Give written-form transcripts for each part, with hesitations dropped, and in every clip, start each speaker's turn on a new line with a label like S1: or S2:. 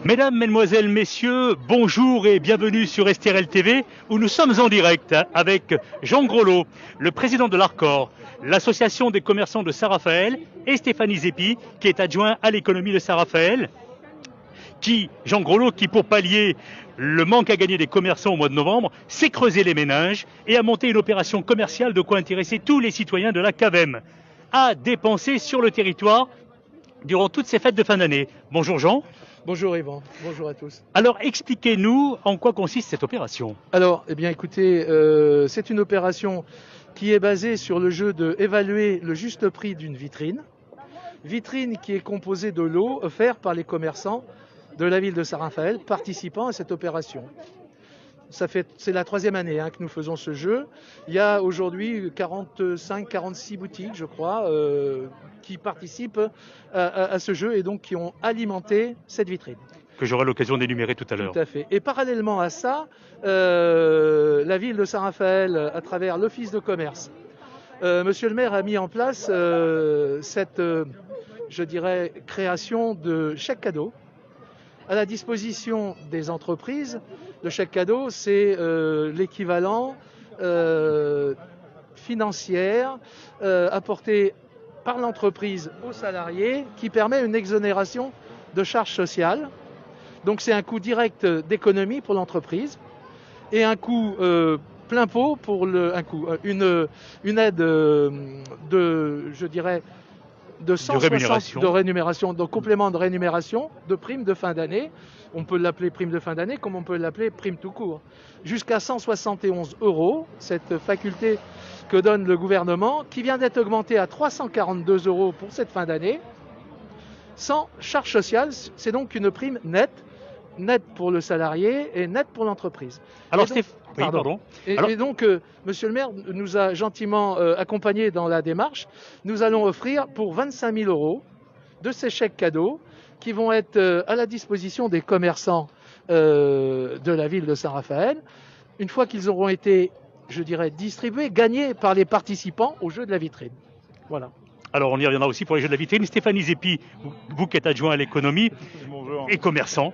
S1: Mesdames, Mesdemoiselles, Messieurs, bonjour et bienvenue sur STRL TV où nous sommes en direct avec Jean Grolot, le président de l'ARCOR, l'association des commerçants de Saint-Raphaël, et Stéphanie Zeppi, qui est adjoint à l'économie de Saint-Raphaël. Jean Grolot, qui pour pallier le manque à gagner des commerçants au mois de novembre, s'est creusé les méninges et a monté une opération commerciale de quoi intéresser tous les citoyens de la CAVEM à dépenser sur le territoire durant toutes ces fêtes de fin d'année. Bonjour Jean.
S2: Bonjour Yvan, bonjour à tous.
S1: Alors expliquez-nous en quoi consiste cette opération.
S2: Alors, eh bien écoutez, c'est une opération qui est basée sur le jeu d'évaluer le juste prix d'une vitrine. Vitrine qui est composée de lots offerts par les commerçants de la ville de Saint-Raphaël participant à cette opération. C'est la troisième année que nous faisons ce jeu. Il y a aujourd'hui 45-46 boutiques, je crois, qui participent à ce jeu et donc qui ont alimenté cette vitrine.
S1: Que j'aurai l'occasion d'énumérer tout à l'heure.
S2: Tout à fait. Et parallèlement à ça, la ville de Saint-Raphaël, à travers l'office de commerce, Monsieur le maire a mis en place cette, je dirais, création de chèques cadeaux à la disposition des entreprises. Le chèque cadeau, c'est l'équivalent financier apporté par l'entreprise aux salariés qui permet une exonération de charges sociales. Donc c'est un coût direct d'économie pour l'entreprise et un coût plein pot pour une aide je dirais, de 160 de rémunération, de complément de rémunération, de prime de fin d'année. On peut l'appeler prime de fin d'année comme on peut l'appeler prime tout court. Jusqu'à 171 €, cette faculté que donne le gouvernement, qui vient d'être augmentée à 342 € pour cette fin d'année, sans charge sociale. C'est donc une prime nette pour le salarié et nette pour l'entreprise.
S1: Alors,
S2: Et donc, Monsieur le maire nous a gentiment accompagnés dans la démarche. Nous allons offrir pour 25 000 € de ces chèques cadeaux qui vont être à la disposition des commerçants de la ville de Saint-Raphaël, une fois qu'ils auront été, je dirais, distribués, gagnés par les participants au jeu de la vitrine. Voilà.
S1: Alors on y reviendra aussi pour les jeux de la vitrine. Stéphanie Zeppi, vous qui êtes adjoint à l'économie et commerçant,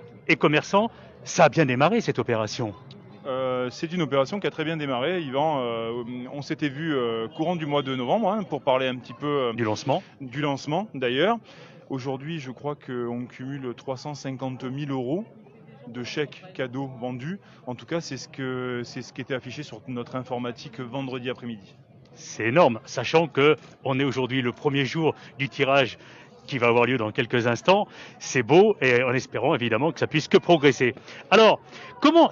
S1: ça a bien démarré cette opération.
S3: C'est une opération qui a très bien démarré, Yvan. On s'était vu courant du mois de novembre pour parler un petit peu
S1: du lancement.
S3: Du lancement d'ailleurs. Aujourd'hui, je crois qu'on cumule 350 000 € de chèques cadeaux vendus. En tout cas, c'est ce qui était affiché sur notre informatique vendredi après-midi.
S1: C'est énorme, sachant qu'on est aujourd'hui le premier jour du tirage qui va avoir lieu dans quelques instants. C'est beau et en espérant évidemment que ça puisse que progresser. Alors,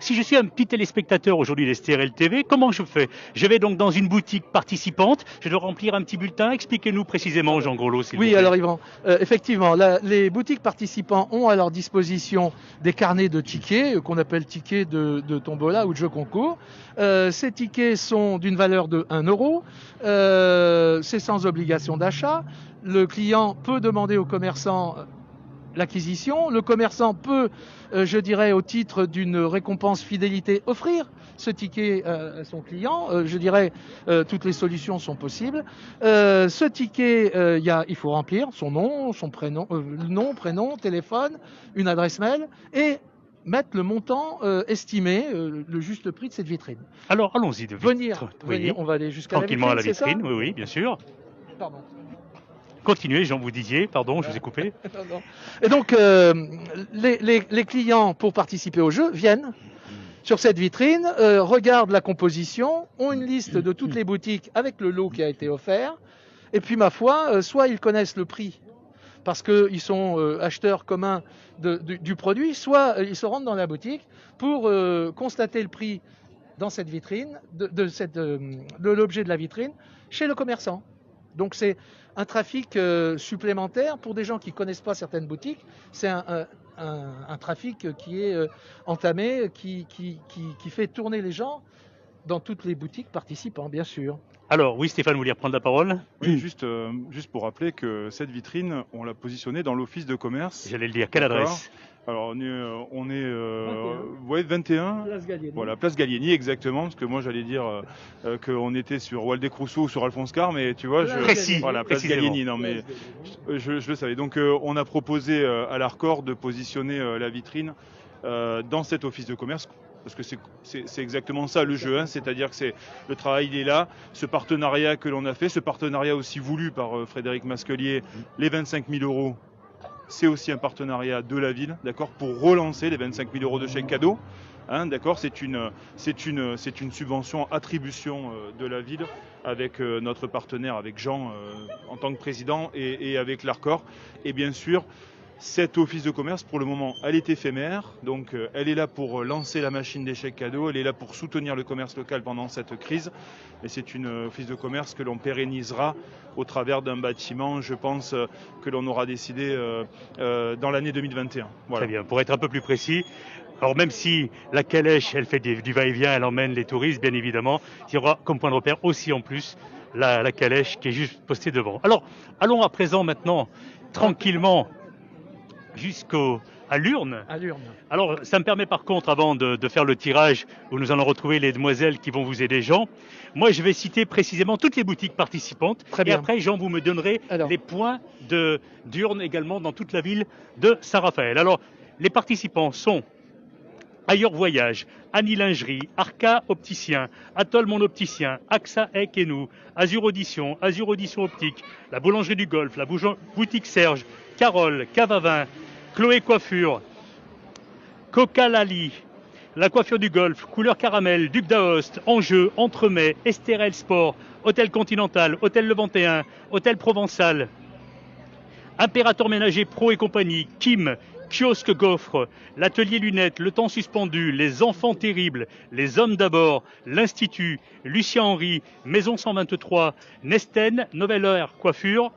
S1: si je suis un petit téléspectateur aujourd'hui d'STRL TV, comment je fais? Je vais donc dans une boutique participante, je dois remplir un petit bulletin. Expliquez-nous précisément, Jean Grolot, s'il vous plaît.
S2: Oui, alors Yvan, effectivement, les boutiques participants ont à leur disposition des carnets de tickets, qu'on appelle tickets de tombola ou de jeux concours. Ces tickets sont d'une valeur de 1 €. C'est sans obligation d'achat. Le client peut demander au commerçant l'acquisition. Le commerçant peut, je dirais, au titre d'une récompense fidélité, offrir ce ticket à son client. Je dirais, toutes les solutions sont possibles. Ce ticket, il faut remplir son nom, son prénom, nom, prénom, téléphone, une adresse mail et mettre le montant estimé, le juste prix de cette vitrine.
S1: Alors allons-y de
S2: venir, on va aller jusqu'à
S1: tranquillement
S2: la vitrine,
S1: à la vitrine, oui, bien sûr.
S2: Pardon.
S1: Continuez, Jean, vous disiez, pardon, je vous ai coupé.
S2: Non. Et donc, les clients, pour participer au jeu, viennent sur cette vitrine, regardent la composition, ont une liste de toutes les boutiques avec le lot qui a été offert, et puis, ma foi, soit ils connaissent le prix, parce qu'ils sont acheteurs communs du produit, soit ils se rendent dans la boutique pour constater le prix dans cette vitrine, de l'objet de la vitrine, chez le commerçant. Donc c'est un trafic supplémentaire pour des gens qui ne connaissent pas certaines boutiques. C'est un trafic qui est entamé, qui fait tourner les gens dans toutes les boutiques participantes, bien sûr.
S1: Alors oui, Stéphane, vous voulez reprendre la parole?
S3: Oui, juste pour rappeler que cette vitrine, on l'a positionnée dans l'office de commerce.
S1: J'allais le dire, quelle adresse?
S3: Alors on est ouais, 21.
S2: Place Gallieni.
S3: Voilà, place Gallieni exactement, parce que moi j'allais dire qu'on était sur Waldeck-Rousseau ou sur Alphonse Carr, mais tu vois,
S1: Précis,
S3: voilà, place
S1: précisément.
S3: Gallieni, non mais je le savais. Donc on a proposé à l'Arcor de positionner la vitrine dans cet office de commerce. Parce que c'est exactement ça le jeu, hein, c'est-à-dire que le travail il est là, ce partenariat que l'on a fait, ce partenariat aussi voulu par Frédéric Masquelier, les 25 000 euros, c'est aussi un partenariat de la ville, d'accord, pour relancer les 25 000 euros de chèque cadeau, hein, d'accord, c'est une subvention attribution de la ville avec notre partenaire, avec Jean en tant que président et avec l'Arcor, et bien sûr. Cet office de commerce, pour le moment, elle est éphémère, donc elle est là pour lancer la machine des chèques cadeaux, elle est là pour soutenir le commerce local pendant cette crise, et c'est une office de commerce que l'on pérennisera au travers d'un bâtiment, je pense, que l'on aura décidé dans l'année 2021. Voilà.
S1: Très bien, pour être un peu plus précis, alors même si la calèche, elle fait du va-et-vient, elle emmène les touristes, bien évidemment, il y aura comme point de repère aussi en plus la calèche qui est juste postée devant. Alors, allons à présent maintenant, tranquillement, à l'urne.
S2: À l'urne.
S1: Alors, ça me permet par contre, avant de faire le tirage, où nous allons retrouver les demoiselles qui vont vous aider, Jean, moi je vais citer précisément toutes les boutiques participantes.
S2: Très
S1: et
S2: bien.
S1: après, Jean, vous me donnerez les points d'urne également dans toute la ville de Saint-Raphaël. Alors, les participants sont Ailleurs Voyage, Annie Lingerie, Arca Opticien, Atoll Mon Opticien, AXA Ek et nous, Azur Audition Optique, la Boulangerie du Golfe, la Boutique Serge, Carole, Cavavin, Chloé Coiffure, Coca Lali, la Coiffure du Golfe, Couleur Caramel, Duc d'Aoste, Enjeu, Entremets, Estérel Sport, Hôtel Continental, Hôtel Le 21, Hôtel Provençal, Impérateur Ménager Pro et compagnie, Kim, Kiosque Gaufre, l'Atelier Lunettes, Le Temps Suspendu, Les Enfants Terribles, Les Hommes d'abord, L'Institut, Lucien Henry, Maison 123, Nesten, Nouvelle Heure Coiffure,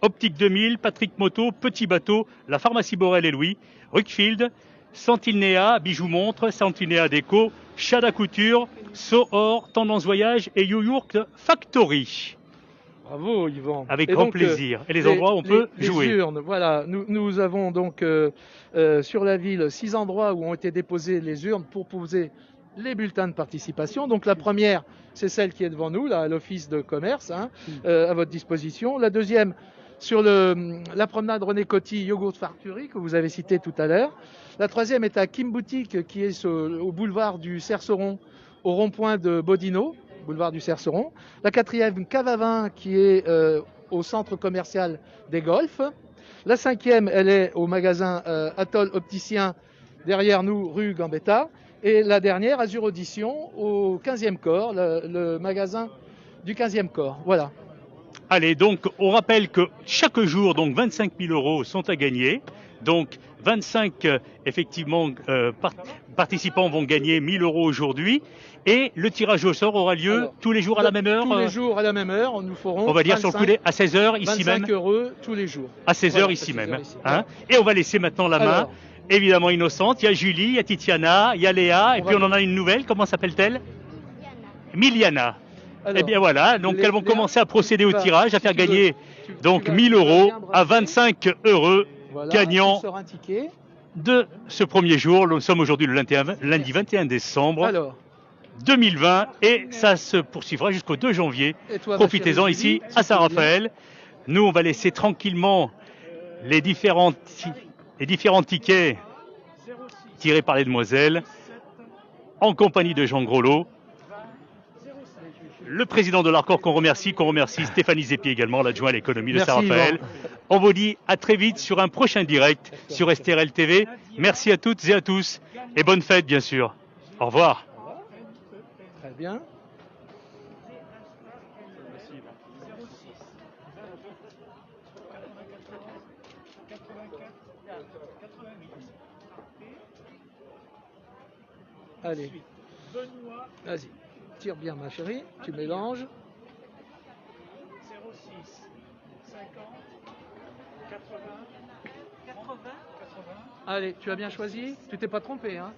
S1: Optique 2000, Patrick Moto, Petit Bateau, la Pharmacie Borel et Louis, Ruckfield, Santilnéa, Bijoux Montre, Santilnéa Déco, Chada Couture, Sohor, Tendance Voyage et New York Factory.
S2: Bravo Yvan.
S1: Avec grand plaisir. Et les endroits où on peut jouer.
S2: Les urnes, voilà. Nous avons donc sur la ville 6 endroits où ont été déposées les urnes pour poser les bulletins de participation. Donc la première, c'est celle qui est devant nous, là, à l'office de commerce, hein, à votre disposition. La deuxième, sur la promenade René Coty, Yogourt Factory, que vous avez cité tout à l'heure. La troisième est à Kim Boutique, qui est au boulevard du Cerceron, au rond-point de Bodino, boulevard du Cerceron. La quatrième, Cavavin, qui est au centre commercial des Golfs. La cinquième, elle est au magasin Atoll Opticien, derrière nous, rue Gambetta. Et la dernière, Azur Audition, au 15e corps, le magasin du 15e corps. Voilà.
S1: Allez, donc on rappelle que chaque jour, donc 25 000 euros sont à gagner. Donc 25 effectivement participants vont gagner 1 000 euros aujourd'hui. Et le tirage au sort aura lieu tous les jours à la même heure.
S2: Tous les jours à la même heure, nous ferons.
S1: On va dire sur le coup à 16h ici même.
S2: 25 euros tous les jours.
S1: À 16h ici même. Hein. Et on va laisser maintenant la main. Évidemment innocente, il y a Julie, il y a Titiana, il y a Léa, et puis on en a une nouvelle, comment s'appelle-t-elle? Miliana. Alors, eh bien voilà, donc elles vont commencer à procéder au tirage, à faire gagner donc 1 000 euros à 25 heureux gagnants de ce premier jour. Nous sommes aujourd'hui le lundi 21 décembre 2020 et ça se poursuivra jusqu'au 2 janvier. Profitez-en ici à Saint-Raphaël. Nous, on va laisser tranquillement les différents tickets tirés par les demoiselles en compagnie de Jean Grolot, le président de l'Arcor qu'on remercie Stéphanie Zépi également, l'adjoint à l'économie de Saint-Raphaël. On vous dit à très vite sur un prochain direct sur STRL TV. Merci à toutes et à tous et bonne fête bien sûr. Au revoir.
S2: Très bien. Allez, vas-y, tire bien ma chérie, tu mélanges. 06 50 80 80. Allez, tu as bien choisi, tu t'es pas trompé, hein?